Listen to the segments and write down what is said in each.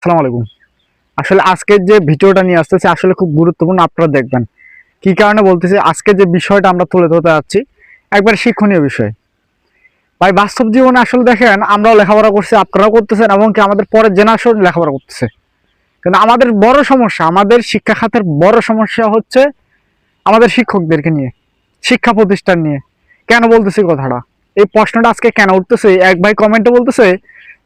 আসসালামু আলাইকুম। আসলে আজকের যে ভিডিওটা নিয়ে আসতেছে আসলে খুব গুরুত্বপূর্ণ, আপনারা দেখবেন। কি কারণে বলতেছি, আজকে যে বিষয়টা আমরা তুলে ধরতে যাচ্ছি একবার শিক্ষণীয় বিষয়। ভাই বাস্তব জীবনে আসলে দেখেন, আমরাও লেখাপড়া করছি, আপনারাও করতেছেন, এবং কি আমাদের পরের জেনারেশন লেখাপড়া করতেছে। কিন্তু আমাদের বড় সমস্যা, আমাদের শিক্ষা খাতের বড় সমস্যা হচ্ছে আমাদের শিক্ষকদেরকে নিয়ে, শিক্ষা প্রতিষ্ঠান নিয়ে। কেন বলতেছি কথাটা, এই প্রশ্নটা আজকে কেন উঠতেছে, এক ভাই কমেন্টে বলতেছে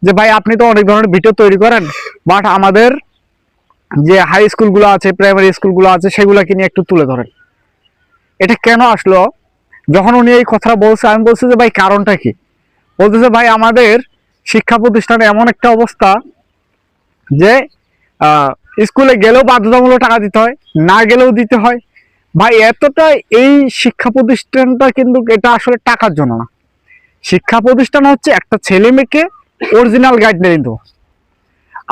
যে ভাই আপনি তো অনেক ধরনের ভিডিও তৈরি করেন, বাট আমাদের যে হাই স্কুলগুলো আছে, প্রাইমারি স্কুলগুলো আছে, সেগুলোকে নিয়ে একটু তুলে ধরেন। এটা কেন আসলো? যখন উনি এই কথাটা বলছে, আমি বলছি যে ভাই কারণটা কি। বলতেছে ভাই আমাদের শিক্ষা প্রতিষ্ঠানে এমন একটা অবস্থা যে স্কুলে গেলেও বাধ্যতামূলক টাকা দিতে হয়, না গেলেও দিতে হয়। ভাই এতটা, এই শিক্ষা প্রতিষ্ঠানটা কিন্তু এটা আসলে টাকার জন্য না। শিক্ষা প্রতিষ্ঠান হচ্ছে একটা ছেলে মেয়েকে অরিজিনাল গাইডলাইন দেবো।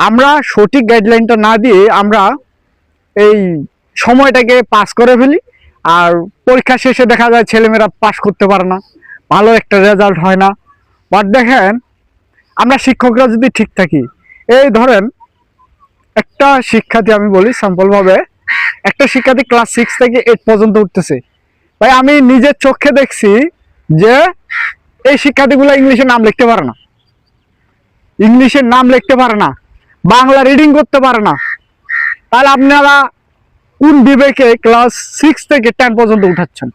আমরা সঠিক গাইডলাইনটা না দিয়ে আমরা এই সময়টাকে পাস করে ফেলি, আর পরীক্ষা শেষে দেখা যায় ছেলেমেয়েরা পাস করতে পারে না, ভালো একটা রেজাল্ট হয় না। বাট দেখেন, আমরা শিক্ষকরা যদি ঠিক থাকি, এই ধরেন একটা শিক্ষার্থী, আমি বলি স্যাম্পলভাবে, একটা শিক্ষার্থী ক্লাস 6 থেকে 8 পর্যন্ত উঠতেছে। ভাই আমি নিজের চোখে দেখছি যে এই শিক্ষার্থীগুলো ইংলিশের নাম লিখতে পারে না, ইংলিশের নাম লিখতে পারে না, বাংলা রিডিং করতে পারে না। তাহলে আপনারা কোন বিবেকে ক্লাস 6 থেকে 10 পর্যন্ত উঠাচ্ছেন?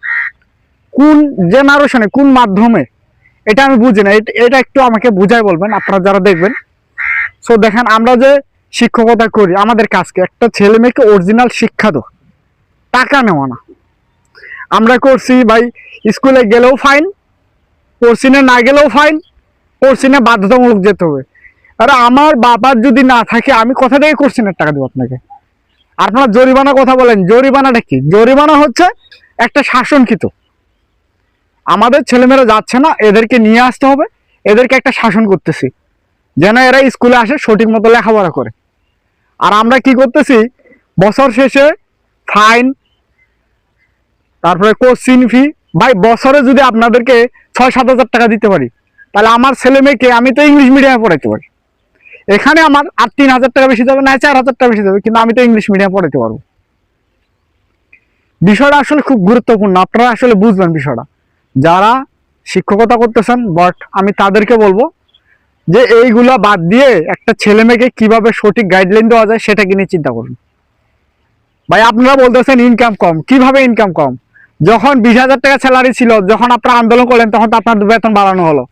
কোন জেনারেশনে, কোন মাধ্যমে? এটা আমি বুঝি না। এটা একটু আমাকে বুঝাই বলবেন আপনারা যারা দেখবেন। সো দেখেন, আমরা যে শিক্ষকতা করি, আমাদের কাজকে একটা ছেলে মেয়েকে অরিজিনাল শিক্ষা দাও, টাকা নেওয়া না। আমরা করছি ভাই, স্কুলে গেলেও ফাইন, কোর্সিনে না গেলেও ফাইন, কোর্সিনে বাধ্যতামূলক যেতে হবে। আর আমার বাবার যদি না থাকে, আমি কোথা থেকে কোর্সিনের টাকা দেবো আপনাকে? আপনারা জরিমানা কথা বলেন, জরিমানাটা কি? জরিমানা হচ্ছে একটা শাসনকৃত। আমাদের ছেলেমেয়েরা যাচ্ছে না, এদেরকে নিয়ে আসতে হবে, এদেরকে একটা শাসন করতেছি যেন এরা স্কুলে আসে, সঠিক মতো লেখাপড়া করে। আর আমরা কি করতেছি? বছর শেষে ফাইন, তারপরে কোচিং ফি। ভাই বছরে যদি আপনাদেরকে 6-7 হাজার টাকা দিতে পারি, তাহলে আমার ছেলে মেয়েকে আমি তো ইংলিশ মিডিয়ামে পড়াইতে পারি। এখানে আমার আর 3,000 টাকা বেশি যাবে না, 4,000 টাকা বেশি যাবে, কিন্তু আমি তো ইংলিশ মিডিয়াম পড়াইতে পারবো। বিষয়টা আসলে খুব গুরুত্বপূর্ণ, আপনারা আসলে বুঝবেন বিষয়টা যারা শিক্ষকতা করতেছেন। বাট আমি তাদেরকে বলবো যে এইগুলা বাদ দিয়ে একটা ছেলে মেয়েকে কিভাবে সঠিক গাইডলাইন দেওয়া যায় সেটাকে নিয়ে চিন্তা করুন। ভাই আপনারা বলতেছেন ইনকাম কম, কিভাবে ইনকাম কম? যখন 20,000 টাকা স্যালারি ছিল, যখন আপনারা আন্দোলন করলেন, তখন তো আপনার বেতন বাড়ানো হলো।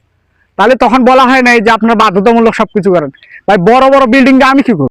তাহলে তখন বলা হয় নাই যে আপনার বাধ্যতামূলক সবকিছু করেন। ভাই বড় বড় বিল্ডিং আমি কি করব?